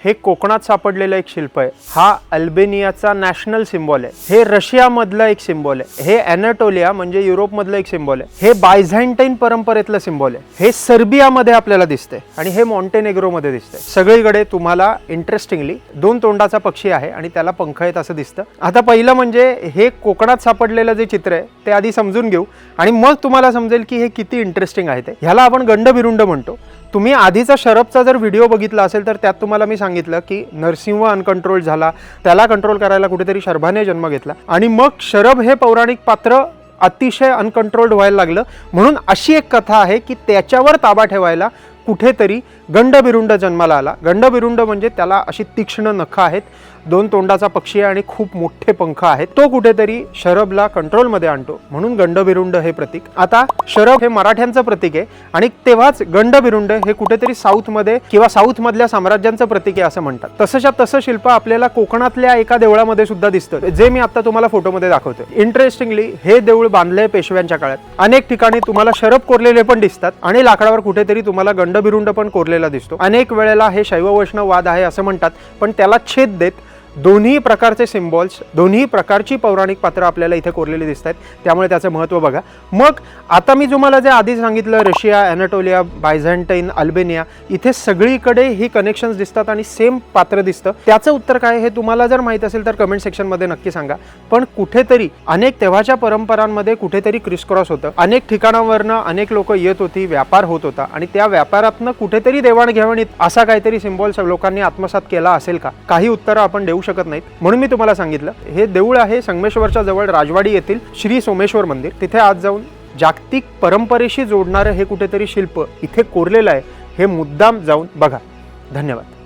हे कोकणात सापडलेलं एक शिल्प आहे। हा अल्बेनियाचा नॅशनल सिम्बॉल आहे। हे रशियामधलं एक सिम्बॉल आहे। हे अॅनाटोलिया म्हणजे युरोपमधलं एक सिम्बॉल आहे। हे बायझँटाईन परंपरेतलं सिम्बॉल आहे। हे सर्बियामध्ये आपल्याला दिसते आणि हे मॉन्टेनेग्रोमध्ये दिसते। सगळीकडे तुम्हाला इंटरेस्टिंगली दोन तोंडाचा पक्षी आहे आणि त्याला पंख आहेत असं दिसतं। आता पहिलं म्हणजे हे कोकणात सापडलेलं जे चित्र आहे ते आधी समजून घेऊ आणि मग तुम्हाला समजेल की हे किती इंटरेस्टिंग आहे ते। ह्याला आपण गंडभिरुंड म्हणतो। तुम्ही आधीचा शरभचा जर व्हिडिओ बघितला असेल तर त्यात तुम्हाला मी सांगितलं की नरसिंह अनकंट्रोल झाला, त्याला कंट्रोल करायला कुठेतरी शरभाने जन्म घेतला आणि मग शरभ हे पौराणिक पात्र अतिशय अनकंट्रोल्ड व्हायला लागलं। म्हणून अशी एक कथा आहे की त्याच्यावर ताबा ठेवायला कुठेतरी गंडभिरुंड जन्माला आला। गंडभिरुंड म्हणजे त्याला अशी तीक्ष्ण नखं आहेत, दोन तोंडाचा पक्षी आहे आणि खूप मोठे पंख आहेत। तो कुठेतरी शरभला कंट्रोलमध्ये आणतो, म्हणून गंडभिरुंड हे प्रतीक। आता शरभ हे मराठ्यांचं प्रतीक आहे आणि तेव्हाच गंडभिरुंड हे कुठेतरी साऊथमध्ये किंवा साऊथ मधल्या साम्राज्यांचं प्रतीक आहे असं म्हणतात। तसंच्या तसं शिल्प आपल्याला कोकणातल्या एका देवळामध्ये सुद्धा दिसतं, जे मी आता तुम्हाला फोटोमध्ये दाखवतोय। इंटरेस्टिंगली हे देऊळ बांधले पेशव्यांच्या काळात। अनेक ठिकाणी तुम्हाला शरभ कोरलेले पण दिसतात आणि लाकडावर कुठेतरी तुम्हाला गंडभिरुंड पण कोरलेला दिसतो। अनेक वेळेला हे शैव वैष्णव वाद आहे असं म्हणतात, पण त्याला छेद देत दोन्ही प्रकारचे सिम्बॉल्स, दोन्ही प्रकारची पौराणिक पात्र आपल्याला इथे कोरलेली दिसत आहेत, त्यामुळे त्याचं महत्त्व बघा। मग आता मी तुम्हाला जे आधी सांगितलं रशिया, अॅनाटोलिया, बायझँटाईन, अल्बेनिया, इथे सगळीकडे ही कनेक्शन्स दिसतात आणि सेम पात्र दिसतं। त्याचं उत्तर काय हे तुम्हाला जर माहित असेल तर कमेंट सेक्शनमध्ये नक्की सांगा। पण कुठेतरी अनेक तेव्हाच्या परंपरांमध्ये कुठेतरी क्रिसक्रॉस होतं। अनेक ठिकाणावरनं अनेक लोक येत होती, व्यापार होत होता आणि त्या व्यापारातनं कुठेतरी देवाणघेवाणीत असा काहीतरी सिम्बॉल लोकांनी आत्मसात केला असेल का? काही उत्तरं आपण देऊ शकत नाहीत, म्हणून मी तुम्हाला सांगितलं। हे देऊळ आहे संगमेश्वरच्या जवळ राजवाडी येथील श्री सोमेश्वर मंदिर। तिथे आज जाऊन जागतिक परंपरेशी जोडणारं हे कुठेतरी शिल्प इथे कोरलेलं आहे, हे मुद्दाम जाऊन बघा। धन्यवाद।